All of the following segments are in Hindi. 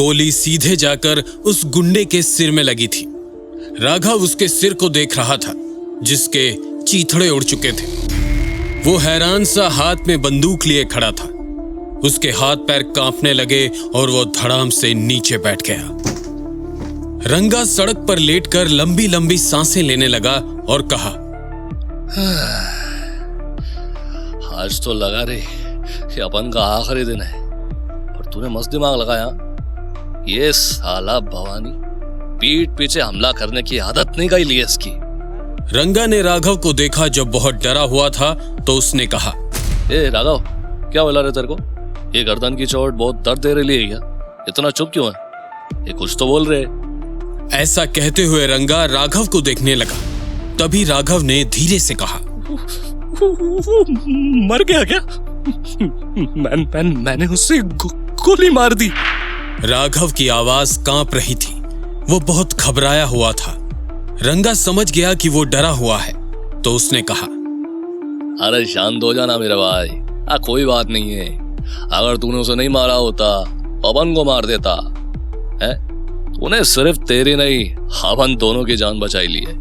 गोली सीधे जाकर उस गुंडे के सिर में लगी थी। राघव उसके सिर को देख रहा था, जिसके चीथड़े उड़ चुके थे। वो हैरान सा हाथ में बंदूक लिए खड़ा था। उसके हाथ पैर कांपने लगे और वो धड़ाम से नीचे बैठ गया। रंगा सड़क पर लेटकर लंबी लंबी सांसें लेने लगा और कहा, आज तो लगा रे कि अपन का आखिरी दिन है, पर तूने मस्त दिमाग लगाया। ये साला भवानी पीठ पीछे हमला करने की आदत नहीं गई ली इसकी। रंगा ने राघव को देखा जो बहुत डरा हुआ था, तो उसने कहा, ए राघव, क्या बोला रे तेरे को? ये गर्दन की चोट बहुत दर्द दे रही है क्या? इतना चुप क्यों है? ये कुछ तो बोल रहे। ऐसा कहते हुए रंगा राघव को देखने लगा। तभी राघव ने धीरे से कहा, मर गया क्या? मैंने उससे गोली मार दी। राघव की आवाज कांप रही थी। वो बहुत घबराया हुआ था। रंगा समझ गया कि वो डरा हुआ है, तो उसने कहा, अरे शांत हो जाना मेरे भाई, कोई बात नहीं है। अगर तूने उसे नहीं मारा होता, अपन को मार देता है। तूने सिर्फ तेरी नहीं, अपन दोनों की जान बचाई ली है।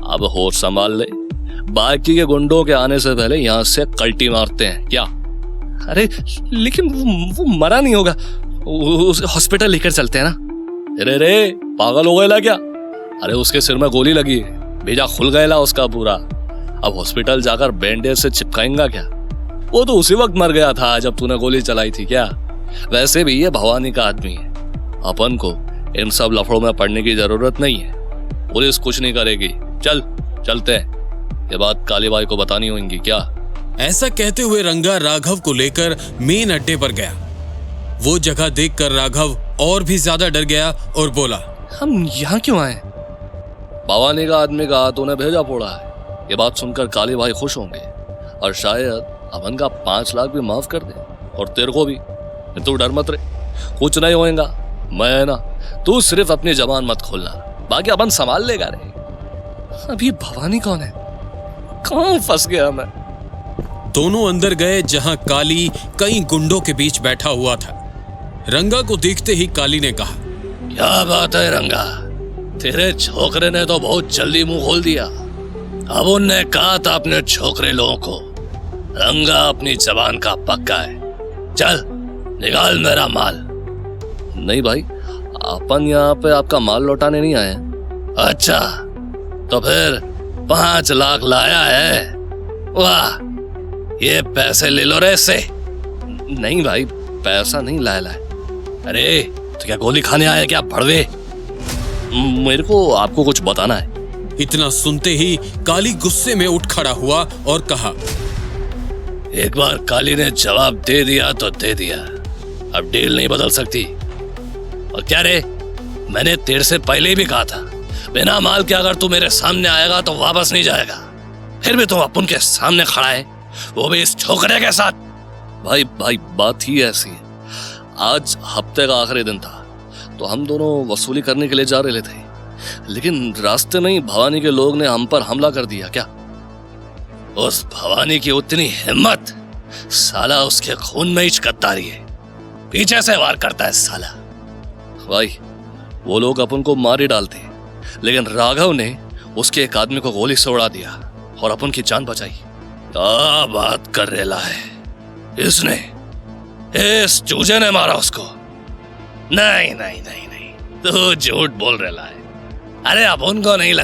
अब होश संभाल ले, बाकी के गुंडों के आने से पहले यहाँ से कल्टी मारते हैं क्या? अरे लेकिन वो मरा नहीं होगा, उसे हॉस्पिटल लेकर चलते हैं ना। रे पागल हो गया क्या? अरे उसके सिर में गोली लगी है, भेजा खुल गया उसका पूरा। अब हॉस्पिटल जाकर बैंडेज से चिपकाएंगा क्या? वो तो उसी वक्त मर गया था जब तूने गोली चलाई थी क्या? वैसे भी ये भवानी का आदमी है, अपन को इन सब लफड़ों में पड़ने की जरूरत नहीं है। पुलिस कुछ नहीं करेगी। चलते हैं, ये बात काली बाई को बतानी होगी क्या? ऐसा कहते हुए रंगा राघव को लेकर मेन अड्डे पर गया। वो जगह देखकर राघव और भी ज्यादा डर गया और बोला, हम यहाँ क्यों आए? भवानी का आदमी का हाथ उन्हें भेजा फोड़ा है। ये बात सुनकर काली भाई खुश होंगे और शायद अपन का 5 लाख भी माफ कर दे, और तेरे को भी। तू डर मत रे, कुछ नहीं होएगा। मैं ना, तू सिर्फ अपनी जबान मत खोलना, बाकी अपन संभाल लेगा रे। अभी भवानी कौन है? कहाँ फंस गया मैं? दोनों अंदर गए, जहां काली कई गुंडों के बीच बैठा हुआ था। रंगा को देखते ही काली ने कहा, क्या बात है रंगा, तेरे छोकरे ने तो बहुत जल्दी मुंह खोल दिया। अब उनने कहा था अपने छोकरे लोगों को, रंगा अपनी जबान का पक्का है। चल निकाल मेरा माल। नहीं भाई, अपन यहाँ पे आपका माल लौटाने नहीं आए। अच्छा, तो फिर 5 लाख लाया है? वाह, ये पैसे ले लो रे इससे। नहीं भाई, पैसा नहीं लाया। अरे तो क्या गोली खाने आया क्या भड़वे? मेरे को आपको कुछ बताना है। इतना सुनते ही काली गुस्से में उठ खड़ा हुआ और कहा, एक बार काली ने जवाब दे दिया तो दे दिया, अब डील नहीं बदल सकती। और क्या रे, मैंने तेरे से पहले भी कहा था, बिना माल के अगर तू मेरे सामने आएगा तो वापस नहीं जाएगा। फिर भी तुम अपन के सामने खड़ा है, वो भी इस छोकरे के साथ। भाई बात ही ऐसी है। आज हफ्ते का आखिरी दिन था, तो हम दोनों वसूली करने के लिए जा रहे थे, लेकिन रास्ते में ही भवानी के लोग ने हम पर हमला कर दिया। क्या उस भवानी की उतनी हिम्मत? साला उसके खून में ही गद्दारी है, पीछे से वार करता है साला। भाई वो लोग अपन को मार ही डालते, लेकिन राघव ने उसके एक आदमी को गोली से उड़ा दिया और अपन की जान बचाई। क्या बात कर रेला है? इसने, इस चूजे ने मारा उसको? नहीं, तू झूठ बोल रेला है। अरे अब उनको नहीं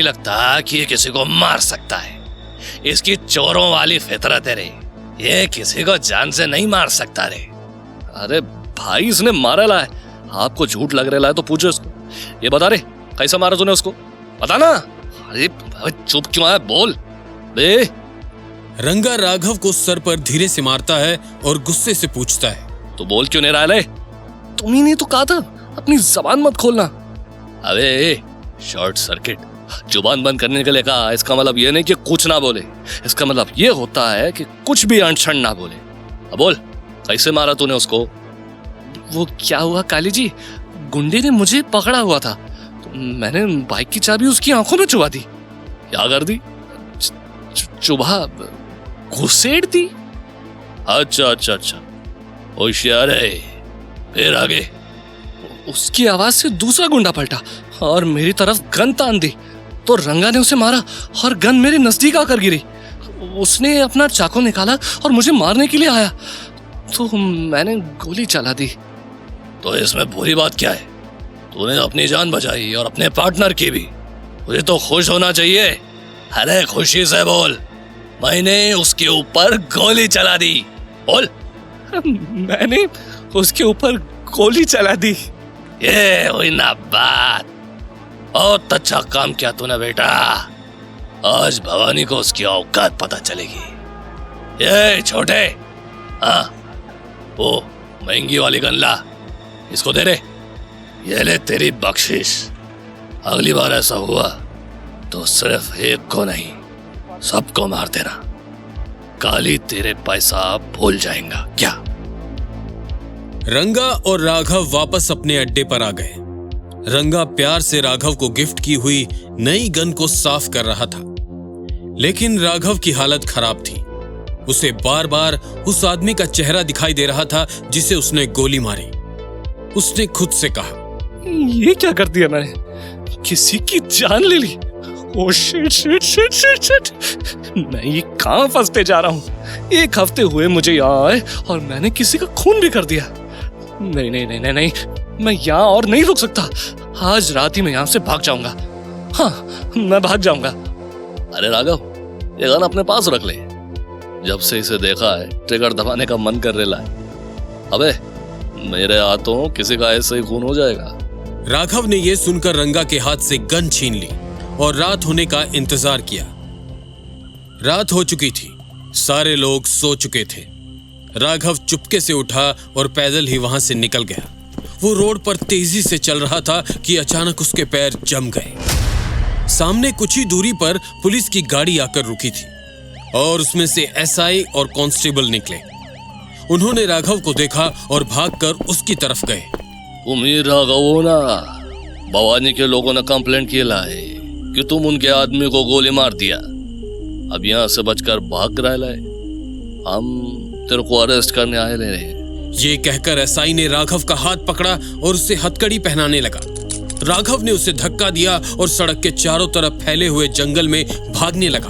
लगता कि ये किसी को मार सकता है। इसकी चोरों वाली फितरत है रे, ये किसी को जान से नहीं मार सकता रे। अरे भाई, इसने मारा ला है, आपको झूठ लग रहा है तो पूछो इसको। ये बता रे, कैसा मारा तूने उसको? बता ना। अरे चुप क्यों है, बोल बे। रंगा राघव को सर पर धीरे से मारता है और गुस्से से पूछता है, तो बोल क्यों नहीं रहा है? तुम ही नहीं तो कहा था अपनी जबान मत खोलना। अबे शॉर्ट सर्किट, जुबान बंद करने के लिए कहा। इसका मतलब ये नहीं कि कुछ ना बोले, इसका मतलब ये होता है कि कुछ भी अनशन ना बोले। अब बोल, कैसे मारा तूने उसको? वो क्या हुआ काली जी, गुंडे ने मुझे पकड़ा हुआ था, तो मैंने बाइक की चाबी उसकी आंखों में चुभा दी। क्या कर दी? चुभा, घुसेड़ दी। अच्छा, होशियार है। फिर आगे। उसकी आवाज से दूसरा गुंडा पलटा और मेरी तरफ गन तान दी तो रंगा ने उसे मारा और गन मेरे नजदीक आकर गिरी। उसने अपना चाकू निकाला और मुझे मारने के लिए आया तो मैंने गोली चला दी। तो इसमें बुरी बात क्या है? तूने अपनी जान बचाई और अपने पार्टनर की भी। मुझे तो खुश होना चाहिए। अरे खुशी से बोल, मैंने उसके ऊपर गोली चला दी। बोल। मैंने उसके ऊपर गोली चला दी। ये हुई ना बात। बहुत अच्छा काम किया तूने बेटा। आज भवानी को उसकी औकात पता चलेगी। ये छोटे, हाँ वो महंगी वाली गन ला, इसको दे रे। ये ले तेरी बख्शिश। अगली बार ऐसा हुआ तो सिर्फ एक को नहीं, सबको मार देना। काली तेरे पैसा भूल जाएगा क्या? रंगा और राघव वापस अपने अड्डे पर आ गए। रंगा प्यार से राघव को गिफ्ट की हुई नई गन को साफ कर रहा था, लेकिन राघव की हालत खराब थी। उसे बार बार उस आदमी का चेहरा दिखाई दे रहा था जिसे उसने गोली मारी। उसने खुद से कहा, ये क्या कर दिया मैंने? किसी की जान ले ली। Oh shit shit shit shit shit. मैं ये कहां फंसते जा रहा हूं? 1 हफ्ते हुए मुझे यहाँ आए और मैंने किसी का खून भी कर दिया। नहीं नहीं नहीं नहीं नहीं, मैं यहाँ और नहीं रुक सकता। आज रात ही मैं यहाँ से भाग जाऊंगा। हाँ, मैं भाग जाऊंगा। अरे राघव, ये गन अपने पास रख ले। जब से इसे देखा है ट्रिगर दबाने का मन कर रहा है। अबे मेरे हाथों किसी का ऐसे ही खून हो जाएगा। राघव ने यह सुनकर रंगा के हाथ से गन छीन ली और रात होने का इंतजार किया। रात हो चुकी थी, सारे लोग सो चुके थे। राघव चुपके से उठा और पैदल ही वहां से निकल गया। वो रोड पर तेजी से चल रहा था कि अचानक उसके पैर जम गए। सामने कुछ ही दूरी पर पुलिस की गाड़ी आकर रुकी थी और उसमें से एसआई और कांस्टेबल निकले। उन्होंने राघव को देखा और भागकर उसकी तरफ गए। तुम ही राघव हो ना? भवानी के लोगों ने कंप्लेंट किया है कि तुम उनके आदमी को गोली मार दिया। अब यहाँ से बचकर भाग रहा है। हम तेरे को अरेस्ट करने आए ले रहे हैं। ये कहकर एसआई ने राघव का हाथ पकड़ा और उसे हथकड़ी पहनाने लगा। राघव ने उसे धक्का दिया और सड़क के चारों तरफ फैले हुए जंगल में भागने लगा।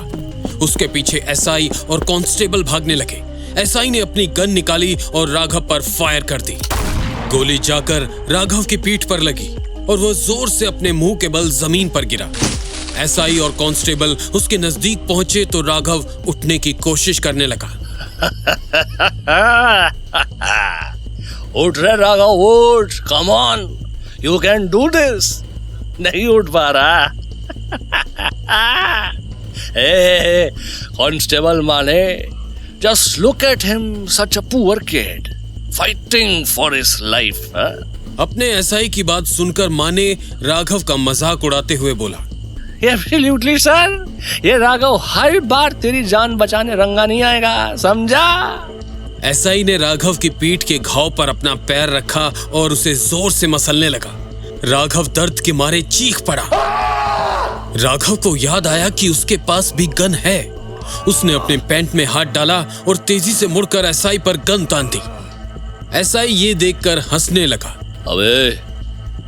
उसके पीछे एसआई और कांस्टेबल भागने लगे। एसआई ने अपनी गन निकाली और राघव पर फायर कर दी। गोली जाकर राघव की पीठ पर लगी और वह जोर से अपने मुंह के बल जमीन पर गिरा। एसआई और कांस्टेबल उसके नजदीक पहुंचे तो राघव उठने की कोशिश करने लगा। उठ रे राघव, उठ। Come on, you can do this. नहीं उठ पा रहा। कांस्टेबल माने, just look at him, such a poor kid fighting for his life. अपने एसआई की बात सुनकर माने राघव का मजाक उड़ाते हुए बोला, एब्सोल्युटली सर, ये राघव हर बार तेरी जान बचाने रंगा नहीं आएगा, समझा? एसआई ने राघव की पीठ के घाव पर अपना पैर रखा और उसे जोर से मसलने लगा। राघव दर्द के मारे चीख पड़ा। राघव को याद आया कि उसके पास भी गन है। उसने अपने पैंट में हाथ डाला और तेजी से मुड़कर एसआई पर गन तान दी। एसआई ये देखकर हंसने लगा। अबे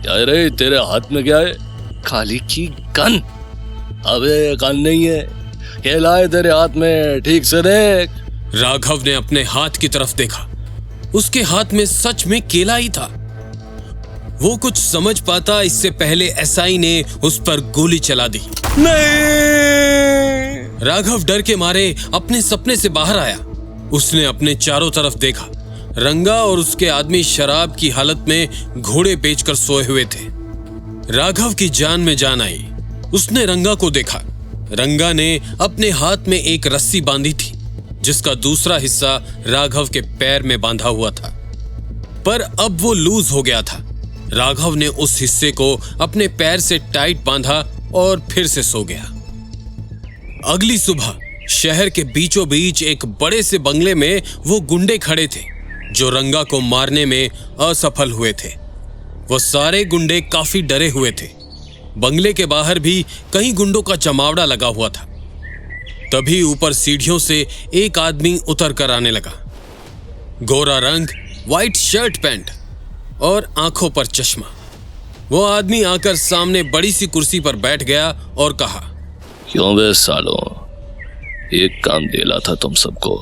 क्या रे, तेरे हाथ में क्या है? काली की गन। अबे गन नहीं है, ये लाए तेरे हाथ में, ठीक से देख। राघव ने अपने हाथ की तरफ देखा। उसके हाथ में सच में केला ही था। वो कुछ समझ पाता इससे पहले एसआई ने उस पर गोली चला दी। नहीं! राघव डर के मारे अपने सपने से बाहर आया। उसने अपने चारों तरफ देखा। रंगा और उसके आदमी शराब की हालत में घोड़े बेचकर सोए हुए थे। राघव की जान में जान आई। उसने रंगा को देखा। रंगा ने अपने हाथ में एक रस्सी बांधी थी जिसका दूसरा हिस्सा राघव के पैर में बांधा हुआ था, पर अब वो लूज हो गया था। राघव ने उस हिस्से को अपने पैर से टाइट बांधा और फिर से सो गया। अगली सुबह शहर के बीचों बीच एक बड़े से बंगले में वो गुंडे खड़े थे जो रंगा को मारने में असफल हुए थे। वो सारे गुंडे काफी डरे हुए थे। बंगले के बाहर भी कई गुंडों का जमावड़ा लगा हुआ था। तभी ऊपर सीढ़ियों से एक आदमी उतर कर आने लगा। गोरा रंग, व्हाइट शर्ट पैंट, और आंखों पर चश्मा। वो आदमी आकर सामने बड़ी सी कुर्सी पर बैठ गया और कहा, क्यों बे सालों, एक काम देला था तुम सबको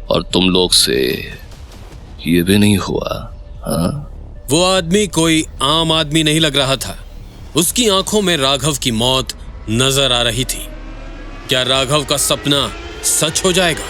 और तुम लोग से ये भी नहीं हुआ। हाँ, वो आदमी कोई आम आदमी नहीं लग रहा था। उसकी आंखों में राघव की मौत नजर आ रही थी। क्या राघव का सपना सच हो जाएगा?